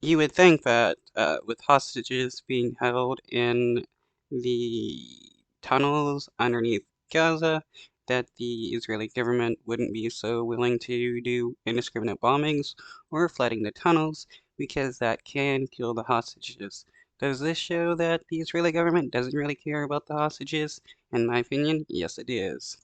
You would think that with hostages being held in the tunnels underneath Gaza, that the Israeli government wouldn't be so willing to do indiscriminate bombings or flooding the tunnels because that can kill the hostages. Does this show that the Israeli government doesn't really care about the hostages? In my opinion, yes, it is.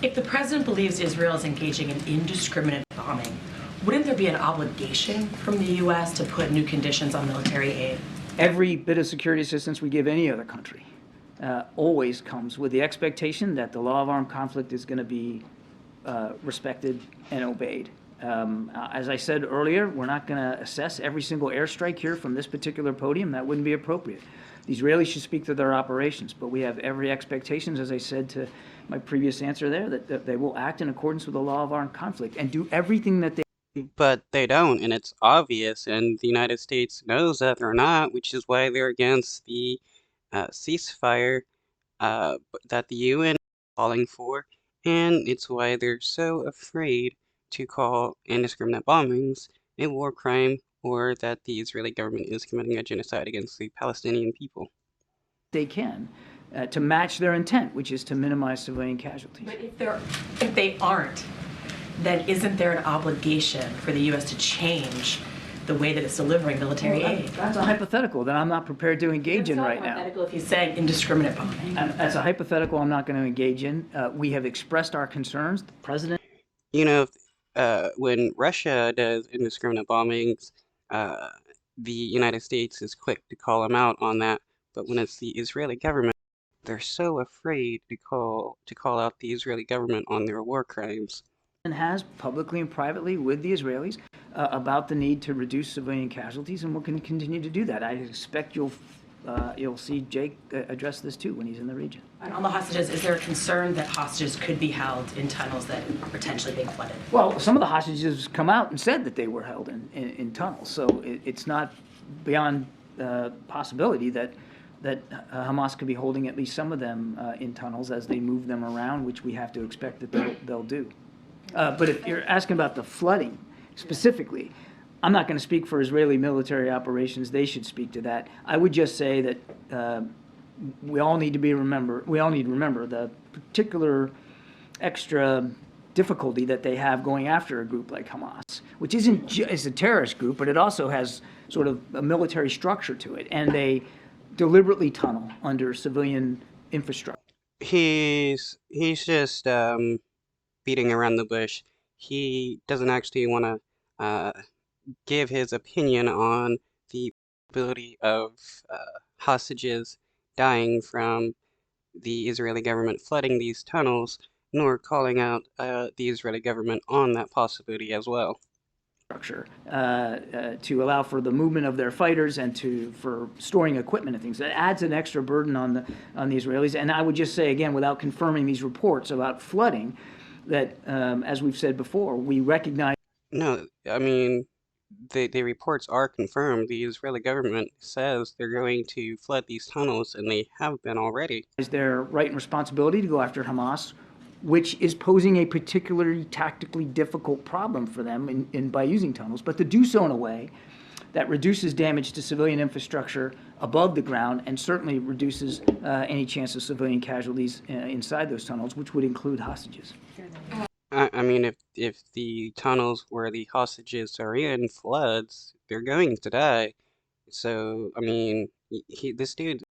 If the president believes Israel is engaging in indiscriminate bombing, wouldn't there be an obligation from the U.S. to put new conditions on military aid? Every bit of security assistance we give any other country always comes with the expectation that the law of armed conflict is going to be respected and obeyed. As I said earlier, we're not going to assess every single airstrike here from this particular podium. That wouldn't be appropriate. The Israelis should speak to their operations, but we have every expectation, as I said to my previous answer there, that they will act in accordance with the law of armed conflict and do everything that they. But they don't, and it's obvious, and the United States knows that they're not, which is why they're against the ceasefire that the UN is calling for, and it's why they're so afraid to call indiscriminate bombings a war crime or that the Israeli government is committing a genocide against the Palestinian people. They can to match their intent, which is to minimize civilian casualties. But if they aren't, then isn't there an obligation for the U.S. to change the way that it's delivering military aid? That's a hypothetical that I'm not prepared to engage in right now. Hypothetical if he's saying indiscriminate bombing. That's a hypothetical I'm not going to engage in. We have expressed our concerns. The president. You know, when Russia does indiscriminate bombings, the United States is quick to call them out on that. But when it's the Israeli government, they're so afraid to call out the Israeli government on their war crimes. Has publicly and privately with the Israelis about the need to reduce civilian casualties, and we're going to continue to do that. I expect you'll see Jake address this too when he's in the region. And on the hostages, is there a concern that hostages could be held in tunnels that are potentially being flooded? Well, some of the hostages come out and said that they were held in tunnels, so it's not beyond possibility that Hamas could be holding at least some of them in tunnels as they move them around, which we have to expect that they'll do. But if you're asking about the flooding specifically, I'm not going to speak for Israeli military operations. They should speak to that. I would just say that we all need to remember the particular extra difficulty that they have going after a group like Hamas, which isn't just a terrorist group, but it also has sort of a military structure to it, and they deliberately tunnel under civilian infrastructure. He's just beating around the bush. He doesn't actually want to give his opinion on the possibility of hostages dying from the Israeli government flooding these tunnels, nor calling out the Israeli government on that possibility as well. To allow for the movement of their fighters and for storing equipment and things. That adds an extra burden on the Israelis. And I would just say again, without confirming these reports about flooding, that as we've said before, we recognize. No, I mean, the reports are confirmed. The Israeli government says they're going to flood these tunnels, and they have been already. Is their right and responsibility to go after Hamas, which is posing a particularly tactically difficult problem for them by using tunnels, but to do so in a way that reduces damage to civilian infrastructure above the ground and certainly reduces any chance of civilian casualties inside those tunnels, which would include hostages. I mean, if the tunnels where the hostages are in floods, they're going to die. So, I mean, this dude